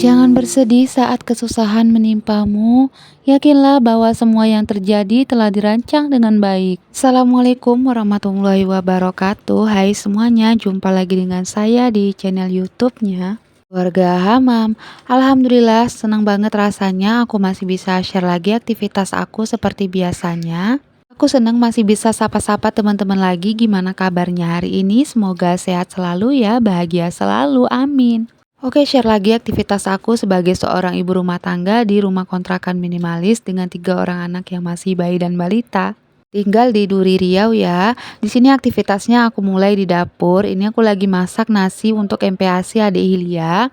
Jangan bersedih saat kesusahan menimpamu. Yakinlah bahwa semua yang terjadi telah dirancang dengan baik. Assalamualaikum warahmatullahi wabarakatuh. Hai semuanya, jumpa lagi dengan saya di channel YouTube-nya Keluarga Hamam. Alhamdulillah, senang banget rasanya aku masih bisa share lagi aktivitas aku seperti biasanya. Aku senang masih bisa sapa-sapa teman-teman lagi. Gimana kabarnya hari ini? Semoga sehat selalu ya, bahagia selalu. Amin. Oke, share lagi aktivitas aku sebagai seorang ibu rumah tangga di rumah kontrakan minimalis dengan 3 orang anak yang masih bayi dan balita. Tinggal di Duri Riau ya. Di sini aktivitasnya aku mulai di dapur. Ini aku lagi masak nasi untuk MPASI adik Hilya.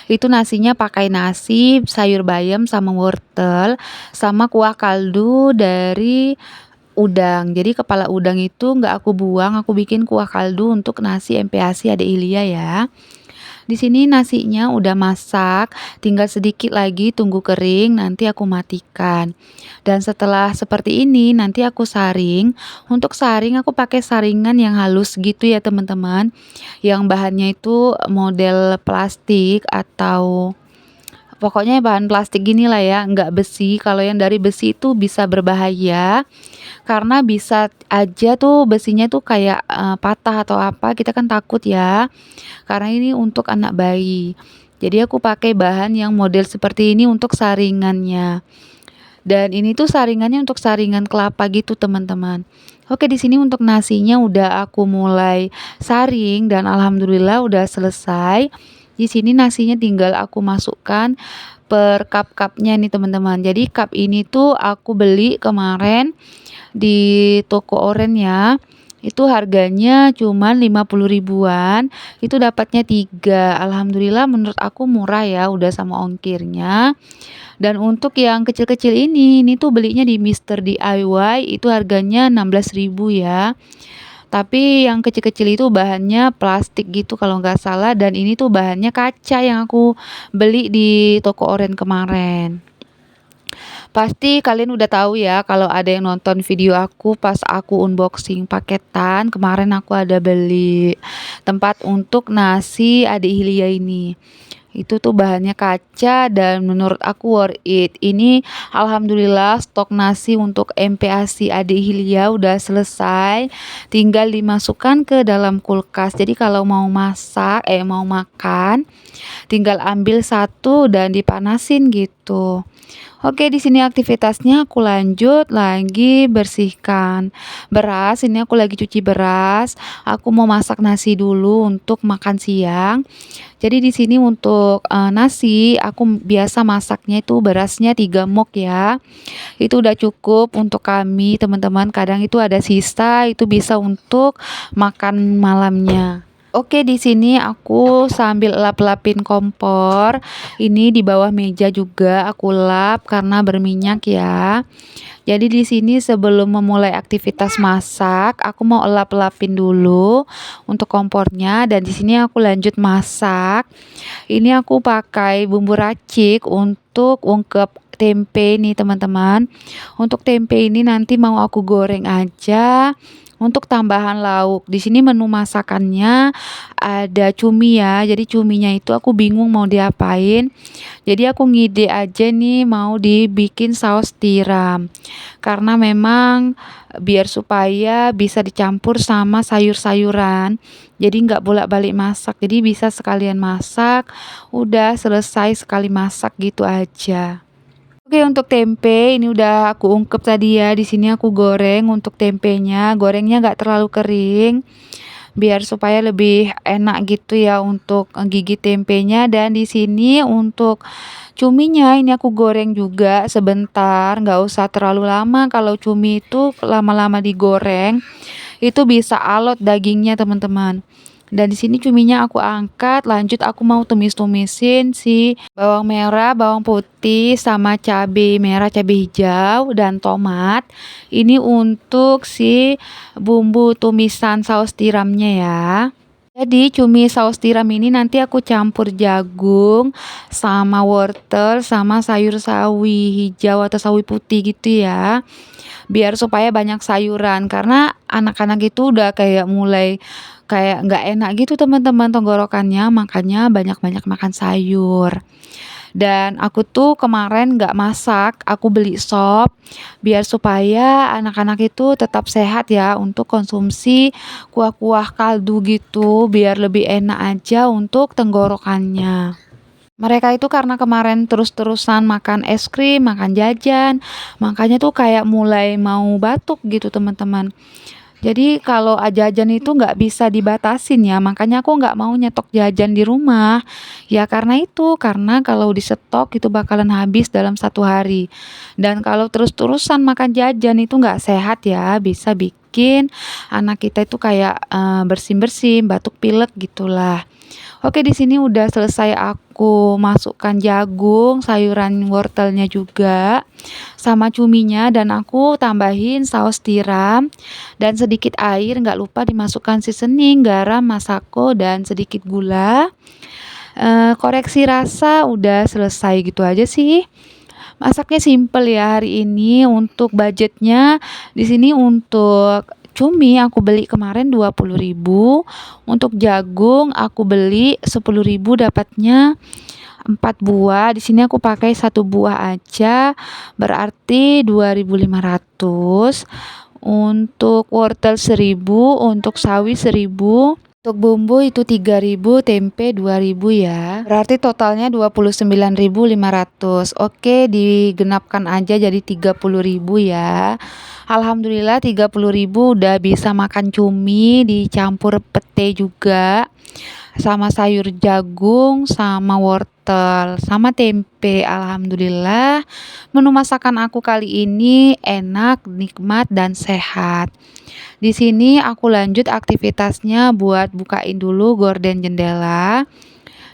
Itu nasinya pakai nasi, sayur bayam sama wortel, sama kuah kaldu dari udang. Jadi kepala udang itu nggak aku buang, aku bikin kuah kaldu untuk nasi MPASI adik Hilya ya. Di sini nasinya udah masak, tinggal sedikit lagi tunggu kering, nanti aku matikan. Dan setelah seperti ini, nanti aku saring. Untuk saring aku pakai saringan yang halus gitu ya teman-teman. Yang bahannya itu model plastik atau pokoknya bahan plastik gini lah ya, nggak besi. Kalau yang dari besi itu bisa berbahaya, karena bisa aja tuh besinya tuh kayak patah atau apa, kita kan takut ya. Karena ini untuk anak bayi. Jadi aku pakai bahan yang model seperti ini untuk saringannya. Dan ini tuh saringannya untuk saringan kelapa gitu teman-teman. Oke, di sini untuk nasinya udah aku mulai saring dan alhamdulillah udah selesai. Di sini nasinya tinggal aku masukkan per cup-cupnya nih teman-teman. Jadi cup ini tuh aku beli kemarin di toko oren ya. Itu harganya cuma 50 ribuan. Itu dapatnya 3. Alhamdulillah menurut aku murah ya, udah sama ongkirnya. Dan untuk yang kecil-kecil ini tuh belinya di Mister DIY, itu harganya 16 ribu ya. Tapi yang kecil-kecil itu bahannya plastik gitu kalau nggak salah, dan ini tuh bahannya kaca yang aku beli di toko oren kemarin. Pasti kalian udah tahu ya kalau ada yang nonton video aku pas aku unboxing paketan. Kemarin aku ada beli tempat untuk nasi adik Hilya ini. Itu tuh bahannya kaca dan menurut aku worth it. Ini alhamdulillah stok nasi untuk MPASI adik Hilya udah selesai. Tinggal dimasukkan ke dalam kulkas. Jadi kalau mau mau makan, tinggal ambil satu dan dipanasin gitu. Oke, di sini aktivitasnya aku lanjut lagi bersihkan beras. Ini aku lagi cuci beras. Aku mau masak nasi dulu untuk makan siang. Jadi di sini untuk nasi aku biasa masaknya itu berasnya 3 mok ya. Itu udah cukup untuk kami teman-teman. Kadang itu ada sisa, itu bisa untuk makan malamnya. Oke, di sini aku sambil lap-lapin kompor. Ini di bawah meja juga aku lap karena berminyak ya. Jadi di sini sebelum memulai aktivitas masak, aku mau lap-lapin dulu untuk kompornya dan di sini aku lanjut masak. Ini aku pakai bumbu racik untuk ungkep tempe nih teman-teman. Untuk tempe ini nanti mau aku goreng aja. Untuk tambahan lauk, di sini menu masakannya ada cumi ya. Jadi cuminya itu aku bingung mau diapain. Jadi aku ngide aja nih mau dibikin saus tiram. Karena memang biar supaya bisa dicampur sama sayur-sayuran. Jadi nggak bolak-balik masak. Jadi bisa sekalian masak, udah selesai sekali masak gitu aja. Oke, untuk tempe ini udah aku ungkep tadi ya. Di sini aku goreng untuk tempenya. Gorengnya nggak terlalu kering biar supaya lebih enak gitu ya untuk gigit tempenya. Dan di sini untuk cuminya ini aku goreng juga sebentar, nggak usah terlalu lama. Kalau cumi itu lama-lama digoreng itu bisa alot dagingnya teman-teman. Dan di sini cuminya aku angkat, lanjut aku mau tumis-tumisin si bawang merah, bawang putih, sama cabai merah, cabai hijau, dan tomat. Ini untuk si bumbu tumisan saus tiramnya ya. Jadi cumi saus tiram ini nanti aku campur jagung sama wortel sama sayur sawi hijau atau sawi putih gitu ya. Biar supaya banyak sayuran karena anak-anak itu udah kayak mulai kayak nggak enak gitu teman-teman tenggorokannya, makanya banyak-banyak makan sayur. Dan aku tuh kemarin nggak masak, aku beli sop biar supaya anak-anak itu tetap sehat ya untuk konsumsi kuah-kuah kaldu gitu, biar lebih enak aja untuk tenggorokannya. Mereka itu karena kemarin terus-terusan makan es krim, makan jajan, makanya tuh kayak mulai mau batuk gitu teman-teman. Jadi kalau jajan itu nggak bisa dibatasin ya, makanya aku nggak mau nyetok jajan di rumah. Ya karena itu, karena kalau disetok itu bakalan habis dalam 1 hari. Dan kalau terus-terusan makan jajan itu nggak sehat ya, bisa bikin anak kita itu kayak bersin-bersin, batuk pilek gitulah. Oke, di sini udah selesai aku masukkan jagung, sayuran wortelnya juga, sama cuminya dan aku tambahin saus tiram dan sedikit air, nggak lupa dimasukkan seasoning, garam, masako, dan sedikit gula. Koreksi rasa udah selesai gitu aja sih. Masaknya simple ya hari ini. Untuk budgetnya di sini untuk cumi aku beli kemarin 20.000, untuk jagung aku beli 10.000 dapatnya 4 buah. Di sini aku pakai 1 buah aja, berarti 2.500. Untuk wortel 1.000, untuk sawi 1.000. Untuk bumbu itu 3.000, tempe 2.000 ya. Berarti totalnya 29.500. Oke, digenapkan aja jadi 30.000 ya. Alhamdulillah 30.000 udah bisa makan cumi dicampur pete juga sama sayur jagung, sama wortel, sama tempe. Alhamdulillah, menu masakan aku kali ini enak, nikmat, dan sehat. Di sini aku lanjut aktivitasnya buat bukain dulu gorden jendela.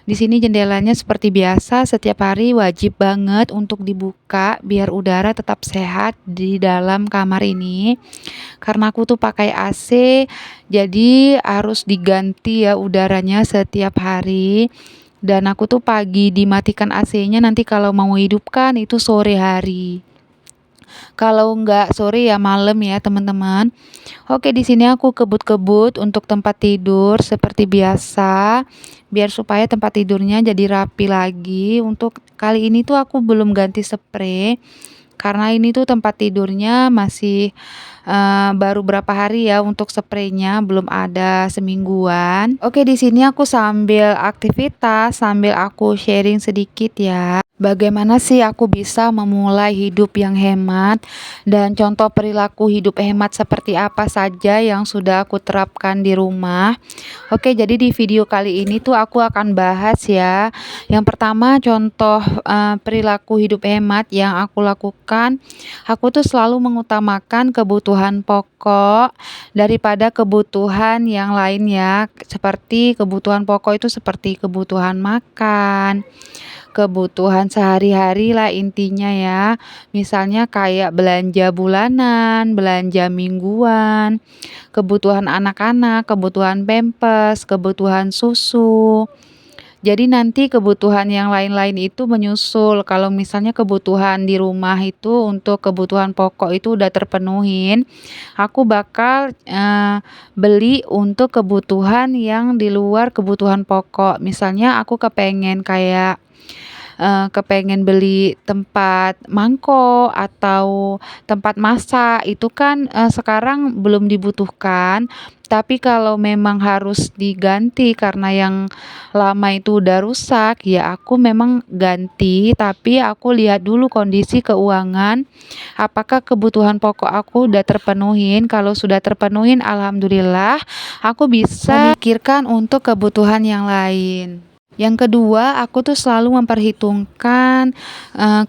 Di sini jendelanya seperti biasa setiap hari wajib banget untuk dibuka biar udara tetap sehat di dalam kamar ini. Karena aku tuh pakai AC, jadi harus diganti ya udaranya setiap hari. Dan aku tuh pagi dimatikan AC-nya, nanti kalau mau hidupkan itu sore hari. Kalau nggak sore ya malam ya teman-teman. Oke, di sini aku kebut-kebut untuk tempat tidur seperti biasa, biar supaya tempat tidurnya jadi rapi lagi. Untuk kali ini tuh aku belum ganti spray, karena ini tuh tempat tidurnya masih baru berapa hari ya untuk spraynya, belum ada semingguan. Oke, di sini aku sambil aktivitas, sambil aku sharing sedikit ya. Bagaimana sih aku bisa memulai hidup yang hemat dan contoh perilaku hidup hemat seperti apa saja yang sudah aku terapkan di rumah. Oke, jadi di video kali ini tuh aku akan bahas ya. Yang pertama contoh perilaku hidup hemat yang aku lakukan. Aku tuh selalu mengutamakan kebutuhan pokok daripada kebutuhan yang lain ya. Seperti kebutuhan pokok itu seperti kebutuhan makan, kebutuhan sehari-hari lah intinya ya. Misalnya kayak belanja bulanan, belanja mingguan, kebutuhan anak-anak, kebutuhan pampers, kebutuhan susu. Jadi nanti kebutuhan yang lain-lain itu menyusul. Kalau misalnya kebutuhan di rumah itu untuk kebutuhan pokok itu udah terpenuhin, aku bakal beli untuk kebutuhan yang di luar kebutuhan pokok. Misalnya aku kepengen beli tempat mangkok atau tempat masak, itu kan sekarang belum dibutuhkan. Tapi kalau memang harus diganti karena yang lama itu udah rusak, ya aku memang ganti, tapi aku lihat dulu kondisi keuangan, apakah kebutuhan pokok aku udah terpenuhin. Kalau sudah terpenuhin, alhamdulillah, aku bisa memikirkan untuk kebutuhan yang lain. Yang kedua, aku tuh selalu memperhitungkan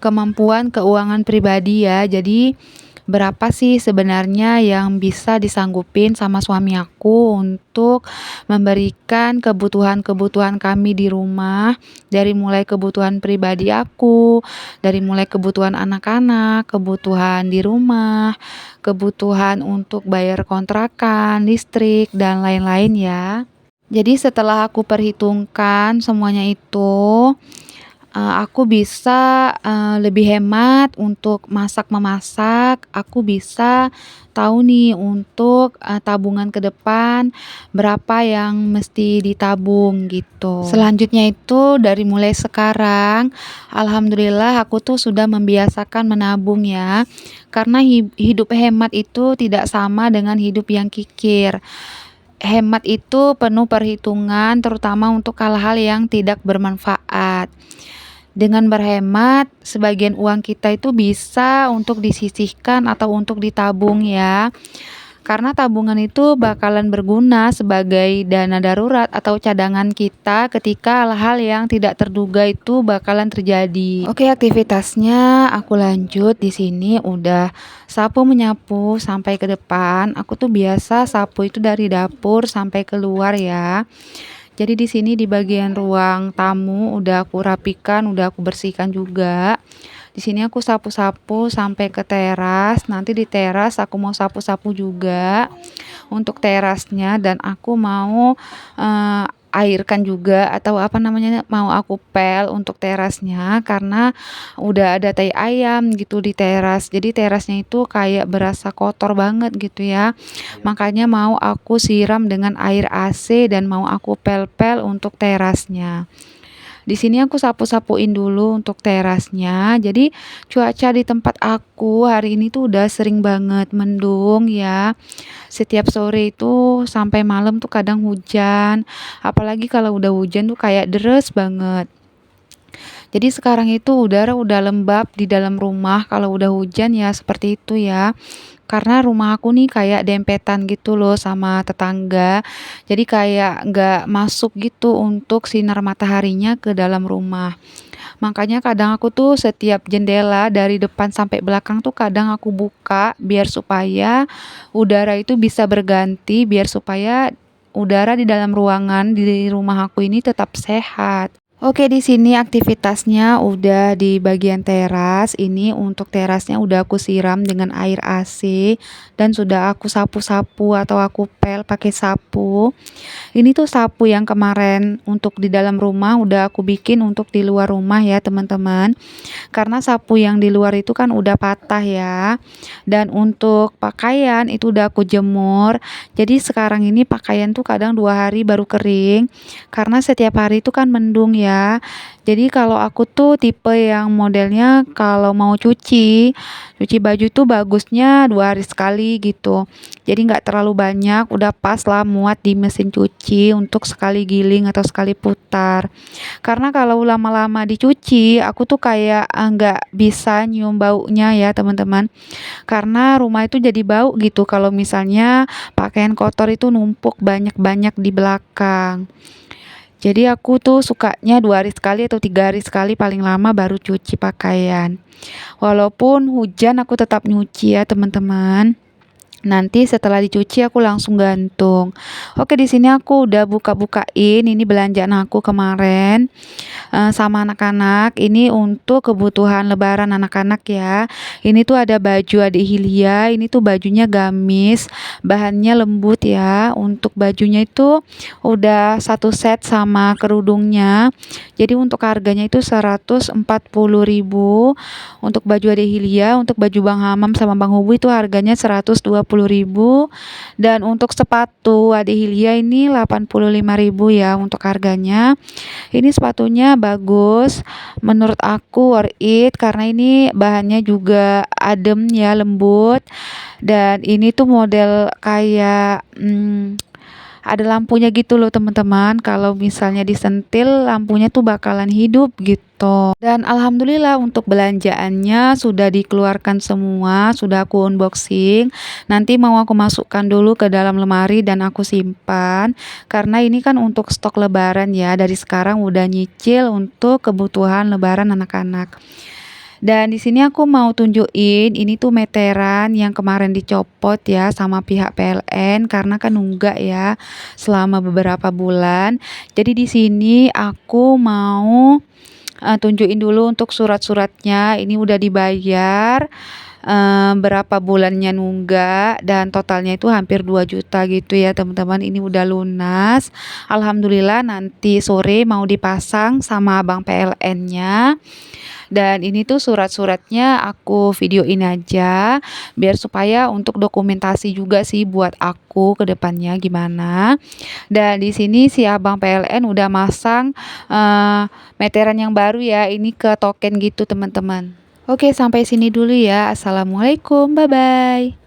kemampuan keuangan pribadi ya. Jadi berapa sih sebenarnya yang bisa disanggupin sama suami aku untuk memberikan kebutuhan-kebutuhan kami di rumah, dari mulai kebutuhan pribadi aku, dari mulai kebutuhan anak-anak, kebutuhan di rumah, kebutuhan untuk bayar kontrakan, listrik, dan lain-lain ya. Jadi setelah aku perhitungkan semuanya itu, aku bisa, lebih hemat untuk masak-memasak, aku bisa tahu nih untuk, tabungan ke depan berapa yang mesti ditabung gitu. Selanjutnya itu dari mulai sekarang, alhamdulillah aku tuh sudah membiasakan menabung ya, karena hidup hemat itu tidak sama dengan hidup yang kikir. Hemat itu penuh perhitungan, terutama untuk hal-hal yang tidak bermanfaat. Dengan berhemat, sebagian uang kita itu bisa untuk disisihkan atau untuk ditabung ya. Karena tabungan itu bakalan berguna sebagai dana darurat atau cadangan kita ketika hal-hal yang tidak terduga itu bakalan terjadi. Oke, aktivitasnya aku lanjut di sini udah sapu menyapu sampai ke depan. Aku tuh biasa sapu itu dari dapur sampai keluar ya. Jadi di sini di bagian ruang tamu udah aku rapikan, udah aku bersihkan juga. Di sini aku sapu-sapu sampai ke teras. Nanti di teras aku mau sapu-sapu juga untuk terasnya dan aku mau airkan juga atau apa namanya mau aku pel untuk terasnya karena udah ada tai ayam gitu di teras. Jadi terasnya itu kayak berasa kotor banget gitu ya. Makanya mau aku siram dengan air AC dan mau aku pel-pel untuk terasnya. Di sini aku sapu-sapuin dulu untuk terasnya. Jadi cuaca di tempat aku hari ini tuh udah sering banget mendung ya. Setiap sore itu sampai malam tuh kadang hujan. Apalagi kalau udah hujan tuh kayak deres banget. Jadi sekarang itu udara udah lembab di dalam rumah kalau udah hujan ya seperti itu ya. Karena rumah aku nih kayak dempetan gitu loh sama tetangga. Jadi kayak nggak masuk gitu untuk sinar mataharinya ke dalam rumah. Makanya kadang aku tuh setiap jendela dari depan sampai belakang tuh kadang aku buka biar supaya udara itu bisa berganti, biar supaya udara di dalam ruangan di rumah aku ini tetap sehat. Oke, di sini aktivitasnya udah di bagian teras. Ini untuk terasnya udah aku siram dengan air AC dan sudah aku sapu-sapu atau aku pel pakai sapu. Ini tuh sapu yang kemarin untuk di dalam rumah udah aku bikin untuk di luar rumah ya, teman-teman. Karena sapu yang di luar itu kan udah patah ya. Dan untuk pakaian itu udah aku jemur. Jadi sekarang ini pakaian tuh kadang 2 hari baru kering. Karena setiap hari itu kan mendung ya. Jadi kalau aku tuh tipe yang modelnya kalau mau cuci baju tuh bagusnya 2 hari sekali gitu. Jadi nggak terlalu banyak, udah pas lah muat di mesin cuci untuk sekali giling atau sekali putar. Karena kalau lama-lama dicuci, aku tuh kayak nggak bisa nyium baunya ya teman-teman. Karena rumah itu jadi bau gitu kalau misalnya pakaian kotor itu numpuk banyak-banyak di belakang. Jadi aku tuh sukanya 2 hari sekali atau 3 hari sekali paling lama baru cuci pakaian. Walaupun hujan aku tetap nyuci ya teman-teman. Nanti setelah dicuci aku langsung gantung. Oke, di sini aku udah buka-bukain ini belanjaan aku kemarin sama anak-anak. Ini untuk kebutuhan lebaran anak-anak ya. Ini tuh ada baju adik Hilya, ini tuh bajunya gamis, bahannya lembut ya. Untuk bajunya itu udah satu set sama kerudungnya. Jadi untuk harganya itu 140.000. Untuk baju adik Hilya, untuk baju Bang Hamam sama Bang Hubu itu harganya 120.000. Dan untuk sepatu adik Hilya ini 85.000 ya untuk harganya. Ini sepatunya bagus, menurut aku worth it karena ini bahannya juga adem ya, lembut. Dan ini tuh model kayak ada lampunya gitu loh teman-teman. Kalau misalnya disentil lampunya tuh bakalan hidup gitu. Dan alhamdulillah untuk belanjaannya sudah dikeluarkan semua, sudah aku unboxing. Nanti mau aku masukkan dulu ke dalam lemari dan aku simpan. Karena ini kan untuk stok lebaran ya. Dari sekarang udah nyicil untuk kebutuhan lebaran anak-anak. Dan di sini aku mau tunjukin ini tuh meteran yang kemarin dicopot ya sama pihak PLN karena kan nunggak ya selama beberapa bulan. Jadi di sini aku mau tunjukin dulu untuk surat-suratnya. Ini udah dibayar. berapa bulannya nunggak dan totalnya itu hampir 2 juta gitu ya teman-teman. Ini udah lunas. Alhamdulillah nanti sore mau dipasang sama abang PLN-nya. Dan ini tuh surat-suratnya aku videoin aja biar supaya untuk dokumentasi juga sih buat aku ke depannya gimana. Dan di sini si abang PLN udah masang meteran yang baru ya, ini ke token gitu teman-teman. Oke, sampai sini dulu ya. Assalamualaikum, bye-bye.